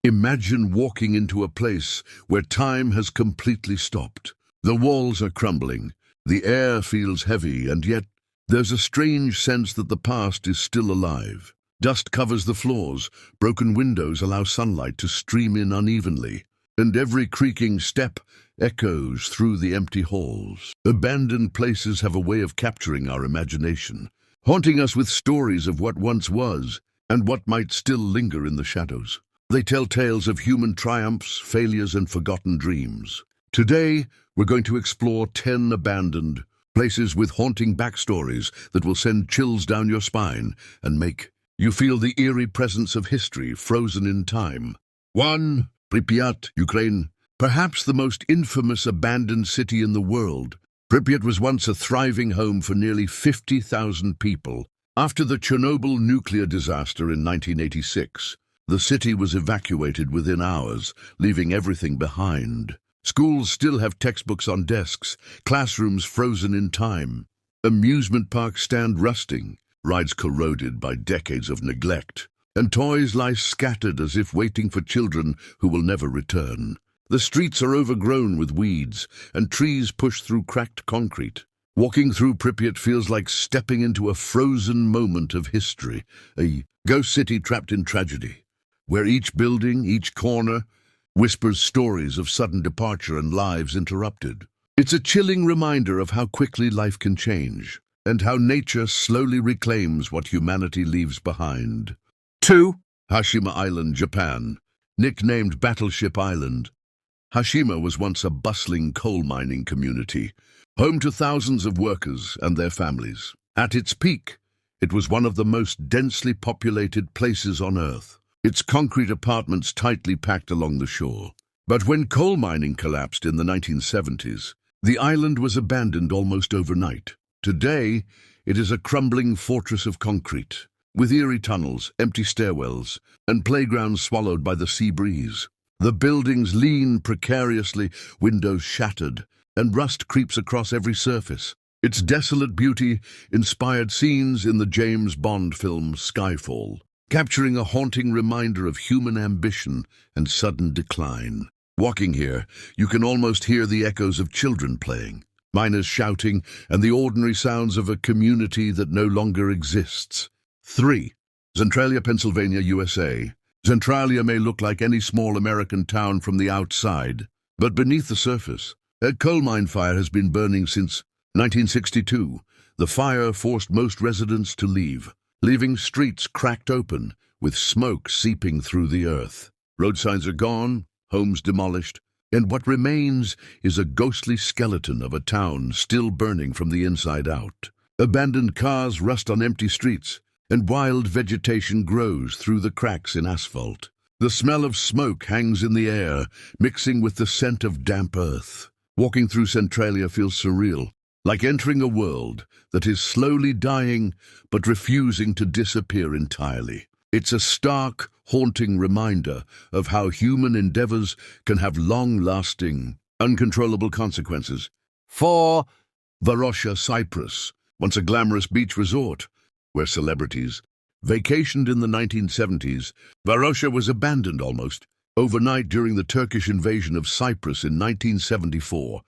Imagine walking into a place where time has completely stopped. The walls are crumbling, the air feels heavy, and yet there's a strange sense that the past is still alive. Dust covers the floors, broken windows allow sunlight to stream in unevenly, and every creaking step echoes through the empty halls. Abandoned places have a way of capturing our imagination, haunting us with stories of what once was and what might still linger in the shadows. They tell tales of human triumphs, failures, and forgotten dreams. Today, we're going to explore 10 abandoned places with haunting backstories that will send chills down your spine and make you feel the eerie presence of history frozen in time. 1. Pripyat, Ukraine. Perhaps the most infamous abandoned city in the world, Pripyat was once a thriving home for nearly 50,000 people. After the Chernobyl nuclear disaster in 1986, the city was evacuated within hours, leaving everything behind. Schools still have textbooks on desks, classrooms frozen in time, amusement parks stand rusting, rides corroded by decades of neglect, and toys lie scattered as if waiting for children who will never return. The streets are overgrown with weeds, and trees push through cracked concrete. Walking through Pripyat feels like stepping into a frozen moment of history, a ghost city trapped in tragedy, where each building, each corner, whispers stories of sudden departure and lives interrupted. It's a chilling reminder of how quickly life can change, and how nature slowly reclaims what humanity leaves behind. 2. Hashima Island, Japan. Nicknamed Battleship Island, Hashima was once a bustling coal mining community, home to thousands of workers and their families. At its peak, it was one of the most densely populated places on Earth, its concrete apartments tightly packed along the shore. But when coal mining collapsed in the 1970s, the island was abandoned almost overnight. Today, it is a crumbling fortress of concrete, with eerie tunnels, empty stairwells, and playgrounds swallowed by the sea breeze. The buildings lean precariously, windows shattered, and rust creeps across every surface. Its desolate beauty inspired scenes in the James Bond film Skyfall, capturing a haunting reminder of human ambition and sudden decline. Walking here, you can almost hear the echoes of children playing, miners shouting, and the ordinary sounds of a community that no longer exists. 3. Centralia, Pennsylvania, USA. Centralia may look like any small American town from the outside, but beneath the surface, a coal mine fire has been burning since 1962. The fire forced most residents to leave, leaving streets cracked open, with smoke seeping through the earth. Road signs are gone, homes demolished, and what remains is a ghostly skeleton of a town still burning from the inside out. Abandoned cars rust on empty streets, and wild vegetation grows through the cracks in asphalt. The smell of smoke hangs in the air, mixing with the scent of damp earth. Walking through Centralia feels surreal, like entering a world that is slowly dying but refusing to disappear entirely. It's a stark, haunting reminder of how human endeavors can have long-lasting, uncontrollable consequences. 4. Varosha, Cyprus, once a glamorous beach resort, where celebrities vacationed in the 1970s, Varosha was abandoned almost overnight during the Turkish invasion of Cyprus in 1974.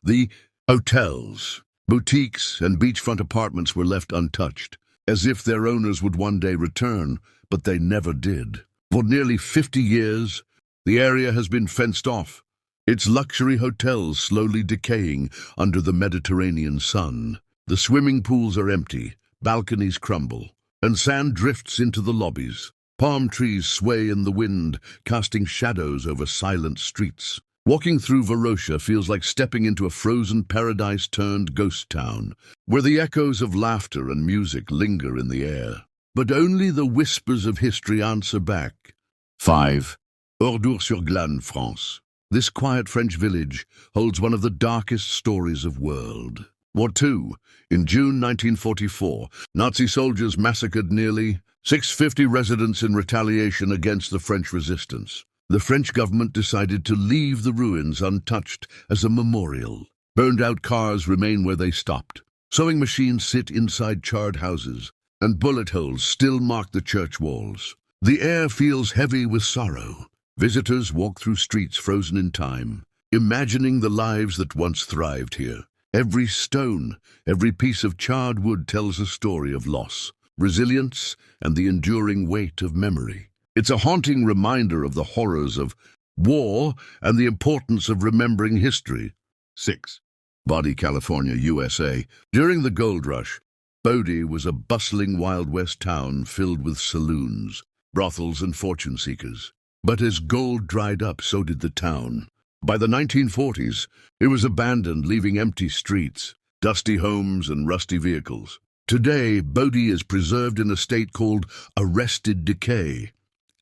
The hotels, boutiques, and beachfront apartments were left untouched, as if their owners would one day return, but they never did. For nearly 50 years, the area has been fenced off, its luxury hotels slowly decaying under the Mediterranean sun. The swimming pools are empty, balconies crumble, and sand drifts into the lobbies. Palm trees sway in the wind, casting shadows over silent streets. Walking through Varosha feels like stepping into a frozen paradise turned ghost town, where the echoes of laughter and music linger in the air. But only the whispers of history answer back. 5. Oradour-sur-Glane, France. This quiet French village holds one of the darkest stories of world. War II. In June 1944, Nazi soldiers massacred nearly 650 residents in retaliation against the French resistance. The French government decided to leave the ruins untouched as a memorial. Burned-out cars remain where they stopped. Sewing machines sit inside charred houses, and bullet holes still mark the church walls. The air feels heavy with sorrow, Visitors walk through streets frozen in time, imagining the lives that once thrived here. Every stone, every piece of charred wood tells a story of loss, resilience, and the enduring weight of memory. It's a haunting reminder of the horrors of war and the importance of remembering history. 6. Bodie, California, USA. During the gold rush, Bodie was a bustling Wild West town filled with saloons, brothels, and fortune seekers. But as gold dried up, so did the town. By the 1940s, it was abandoned, leaving empty streets, dusty homes, and rusty vehicles. Today, Bodie is preserved in a state called arrested decay,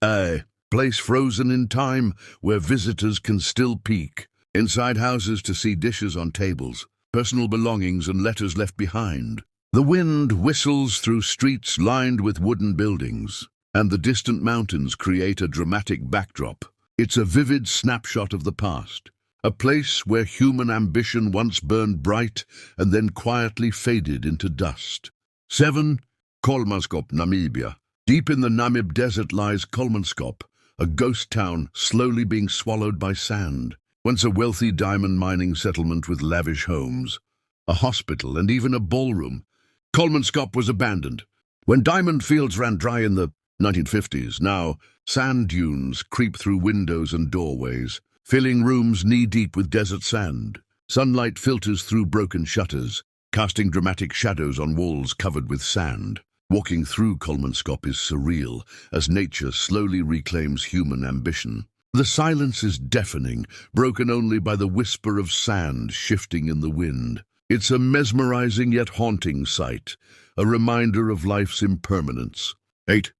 a place frozen in time where visitors can still peek inside houses to see dishes on tables, personal belongings, and letters left behind. The wind whistles through streets lined with wooden buildings, and the distant mountains create a dramatic backdrop. It's a vivid snapshot of the past, a place where human ambition once burned bright and then quietly faded into dust. 7. Kolmanskop, Namibia. Deep in the Namib Desert lies Kolmanskop, a ghost town slowly being swallowed by sand. Once a wealthy diamond mining settlement with lavish homes, a hospital, and even a ballroom, Kolmanskop was abandoned. When diamond fields ran dry in the 1950s, now sand dunes creep through windows and doorways, filling rooms knee-deep with desert sand. Sunlight filters through broken shutters, casting dramatic shadows on walls covered with sand. Walking through Kolmanskop is surreal, as nature slowly reclaims human ambition. The silence is deafening, broken only by the whisper of sand shifting in the wind. It's a mesmerizing yet haunting sight, a reminder of life's impermanence. 8.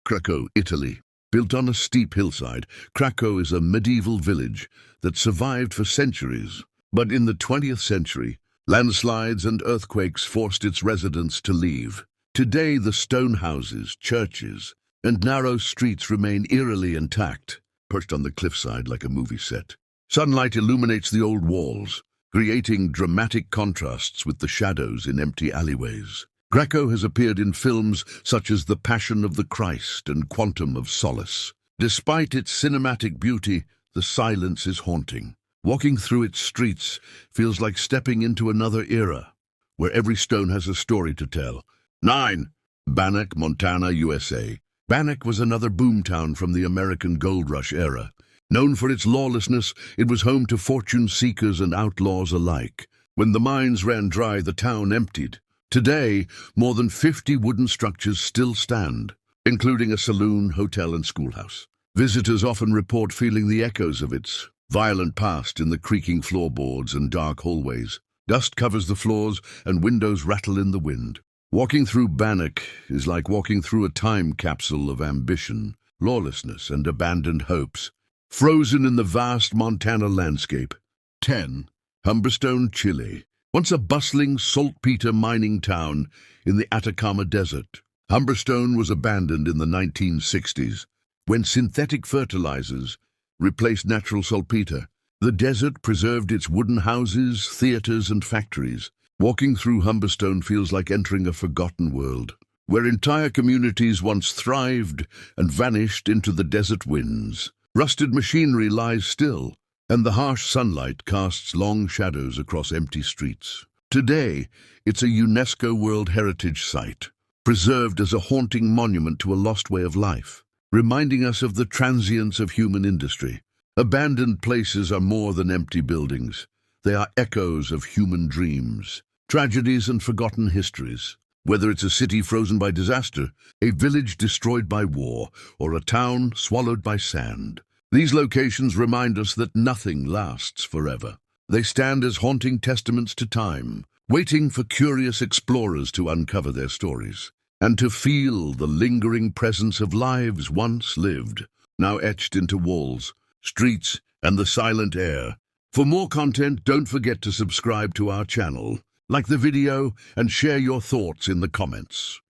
Krakow, Italy. Built on a steep hillside, Krakow is a medieval village that survived for centuries. But in the 20th century, landslides and earthquakes forced its residents to leave. Today, the stone houses, churches, and narrow streets remain eerily intact, perched on the cliffside like a movie set. Sunlight illuminates the old walls, creating dramatic contrasts with the shadows in empty alleyways. Krakow has appeared in films such as The Passion of the Christ and Quantum of Solace. Despite its cinematic beauty, the silence is haunting. Walking through its streets feels like stepping into another era, where every stone has a story to tell. 9. Bannack, Montana, USA. Bannack was another boomtown from the American gold rush era. Known for its lawlessness, it was home to fortune seekers and outlaws alike. When the mines ran dry, the town emptied. Today, more than 50 wooden structures still stand, including a saloon, hotel, and schoolhouse. Visitors often report feeling the echoes of its violent past in the creaking floorboards and dark hallways. Dust covers the floors and windows rattle in the wind. Walking through Bannack is like walking through a time capsule of ambition, lawlessness, and abandoned hopes, frozen in the vast Montana landscape. 10. Humberstone, Chile. Once a bustling saltpeter mining town in the Atacama Desert, Humberstone was abandoned in the 1960s. When synthetic fertilizers replaced natural saltpeter, the desert preserved its wooden houses, theaters, and factories. Walking through Humberstone feels like entering a forgotten world, where entire communities once thrived and vanished into the desert winds. Rusted machinery lies still, and the harsh sunlight casts long shadows across empty streets. Today, it's a UNESCO World Heritage Site, preserved as a haunting monument to a lost way of life, reminding us of the transience of human industry. Abandoned places are more than empty buildings. They are echoes of human dreams, tragedies, and forgotten histories. Whether it's a city frozen by disaster, a village destroyed by war, or a town swallowed by sand, these locations remind us that nothing lasts forever. They stand as haunting testaments to time, waiting for curious explorers to uncover their stories, and to feel the lingering presence of lives once lived, now etched into walls, streets, and the silent air. For more content, don't forget to subscribe to our channel, like the video, and share your thoughts in the comments.